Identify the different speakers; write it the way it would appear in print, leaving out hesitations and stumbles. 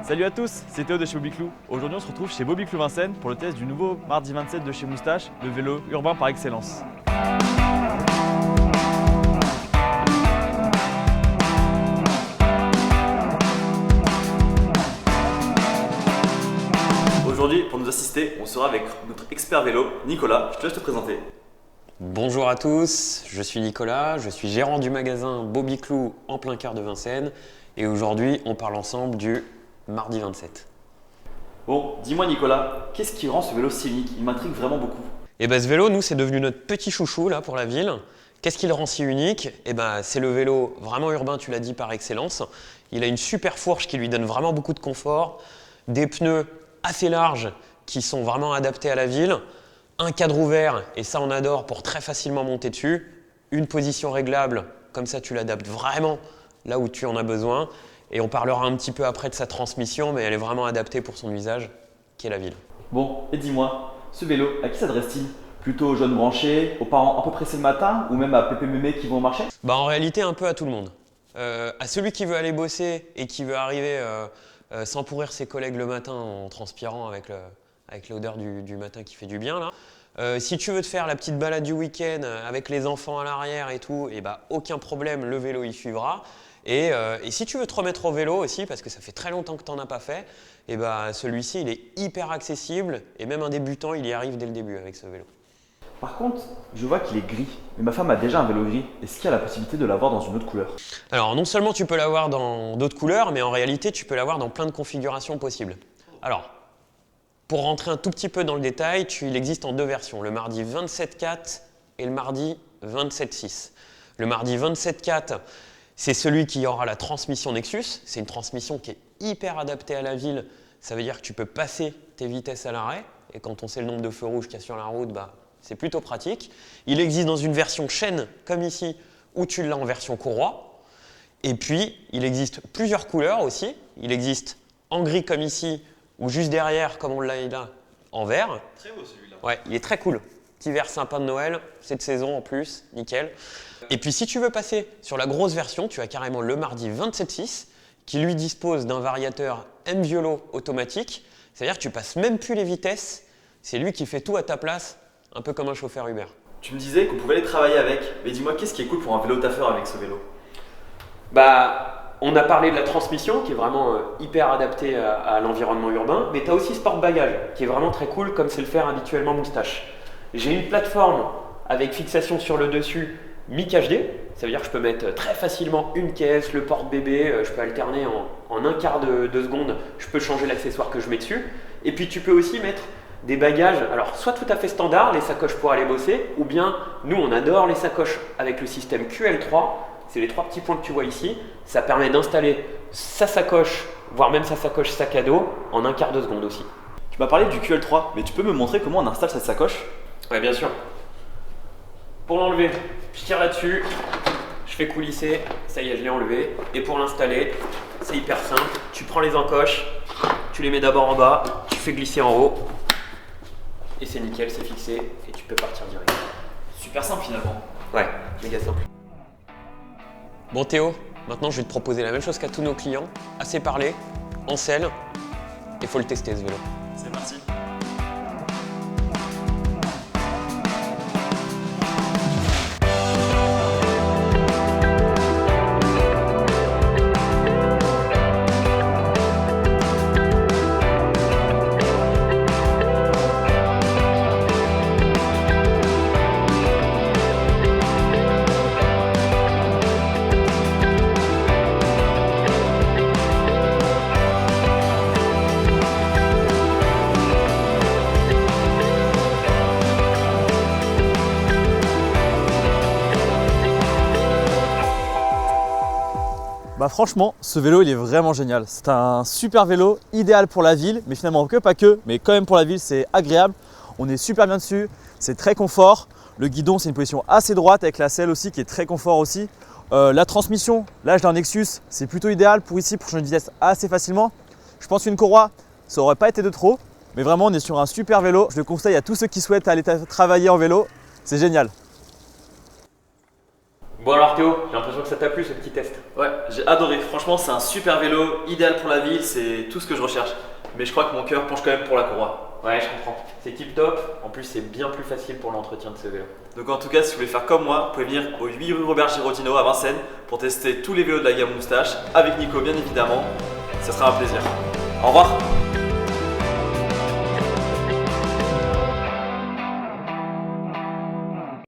Speaker 1: Salut à tous, c'est Théo de chez Bobiclou. Aujourd'hui on se retrouve chez Bobiclou Vincennes pour le test du nouveau Mardi 27 de chez Moustache, le vélo urbain par excellence. Aujourd'hui, pour nous assister, on sera avec notre expert vélo, Nicolas. Je te laisse te présenter.
Speaker 2: Bonjour à tous, je suis Nicolas, je suis gérant du magasin Bobiclou en plein cœur de Vincennes et aujourd'hui on parle ensemble du Mardi 27.
Speaker 1: Bon, dis-moi Nicolas, qu'est-ce qui rend ce vélo si unique? Il m'intrigue vraiment beaucoup.
Speaker 2: Et ce vélo, nous, c'est devenu notre petit chouchou là pour la ville. Qu'est-ce qui le rend si unique? C'est le vélo vraiment urbain, tu l'as dit, par excellence. Il a une super fourche qui lui donne vraiment beaucoup de confort, des pneus assez larges qui sont vraiment adaptés à la ville, un cadre ouvert, et ça on adore, pour très facilement monter dessus, une position réglable, comme ça tu l'adaptes vraiment là où tu en as besoin. Et on parlera un petit peu après de sa transmission, mais elle est vraiment adaptée pour son usage, qui est la ville.
Speaker 1: Bon, et dis-moi, ce vélo, à qui s'adresse-t-il? Plutôt aux jeunes branchés, aux parents un peu pressés le matin, ou même à pépé mémé qui vont au marché?
Speaker 2: En réalité, un peu à tout le monde. À celui qui veut aller bosser et qui veut arriver sans pourrir ses collègues le matin en transpirant avec l'odeur du matin qui fait du bien là. Si tu veux te faire la petite balade du week-end avec les enfants à l'arrière et tout, aucun problème, le vélo y suivra. Et si tu veux te remettre au vélo aussi, parce que ça fait très longtemps que tu n'en as pas fait, celui-ci il est hyper accessible et même un débutant il y arrive dès le début avec ce vélo.
Speaker 1: Par contre, je vois qu'il est gris, mais ma femme a déjà un vélo gris. Est-ce qu'il y a la possibilité de l'avoir dans une autre couleur?
Speaker 2: Alors non seulement tu peux l'avoir dans d'autres couleurs, mais en réalité tu peux l'avoir dans plein de configurations possibles. Alors, pour rentrer un tout petit peu dans le détail, il existe en deux versions, le mardi 27.4 et le mardi 27.6. Le mardi 27.4, c'est celui qui aura la transmission Nexus. C'est une transmission qui est hyper adaptée à la ville. Ça veut dire que tu peux passer tes vitesses à l'arrêt. Et quand on sait le nombre de feux rouges qu'il y a sur la route, c'est plutôt pratique. Il existe dans une version chaîne, comme ici, où tu l'as en version courroie. Et puis, il existe plusieurs couleurs aussi. Il existe en gris comme ici, ou juste derrière, comme on l'a là, en vert.
Speaker 1: Très beau celui-là.
Speaker 2: Ouais, il est très cool. Petit vert sympa de Noël, cette saison en plus, nickel. Et puis si tu veux passer sur la grosse version, tu as carrément le mardi 27.6 qui lui dispose d'un variateur M-Violo automatique. C'est-à-dire que tu passes même plus les vitesses, c'est lui qui fait tout à ta place, un peu comme un chauffeur Uber.
Speaker 1: Tu me disais qu'on pouvait aller travailler avec, mais dis-moi, qu'est-ce qui est cool pour un vélo taffeur avec ce vélo?
Speaker 2: On a parlé de la transmission qui est vraiment hyper adaptée à l'environnement urbain, mais tu as aussi ce porte-bagages qui est vraiment très cool comme c'est le faire habituellement Moustache. J'ai une plateforme avec fixation sur le dessus Mic HD, ça veut dire que je peux mettre très facilement une caisse, le porte-bébé, je peux alterner en un quart de seconde, je peux changer l'accessoire que je mets dessus. Et puis tu peux aussi mettre des bagages, alors soit tout à fait standard, les sacoches pour aller bosser, ou bien nous on adore les sacoches avec le système QL3, c'est les trois petits points que tu vois ici, ça permet d'installer sa sacoche, voire même sa sacoche sac à dos en un quart de seconde aussi.
Speaker 1: Tu m'as parlé du QL3, mais tu peux me montrer comment on installe cette sacoche?
Speaker 2: Oui, bien sûr. Pour l'enlever, je tire là-dessus, je fais coulisser, ça y est, je l'ai enlevé. Et pour l'installer, c'est hyper simple. Tu prends les encoches, tu les mets d'abord en bas, tu fais glisser en haut. Et c'est nickel, c'est fixé et tu peux partir direct.
Speaker 1: Super simple finalement.
Speaker 2: Ouais, méga simple. Bon Théo, maintenant je vais te proposer la même chose qu'à tous nos clients. Assez parlé, en selle, il faut le tester ce vélo.
Speaker 1: C'est parti. Franchement, ce vélo il est vraiment génial. C'est un super vélo, idéal pour la ville, mais finalement pas que, mais quand même pour la ville c'est agréable. On est super bien dessus, c'est très confort. Le guidon c'est une position assez droite avec la selle aussi qui est très confort aussi. La transmission, là je l'ai en Nexus, c'est plutôt idéal pour ici pour changer de vitesse assez facilement. Je pense qu'une courroie, ça aurait pas été de trop, mais vraiment on est sur un super vélo. Je le conseille à tous ceux qui souhaitent aller travailler en vélo, c'est génial.
Speaker 2: Bon alors Théo, j'ai l'impression que ça t'a plu ce petit test.
Speaker 1: Ouais, j'ai adoré. Franchement, c'est un super vélo, idéal pour la ville, c'est tout ce que je recherche. Mais je crois que mon cœur penche quand même pour la courroie.
Speaker 2: Ouais, je comprends. C'est tip top. En plus, c'est bien plus facile pour l'entretien de ce vélo.
Speaker 1: Donc en tout cas, si vous voulez faire comme moi, vous pouvez venir au 8 rue Robert Girondino à Vincennes pour tester tous les vélos de la gamme Moustache, avec Nico bien évidemment. Ça sera un plaisir. Au revoir.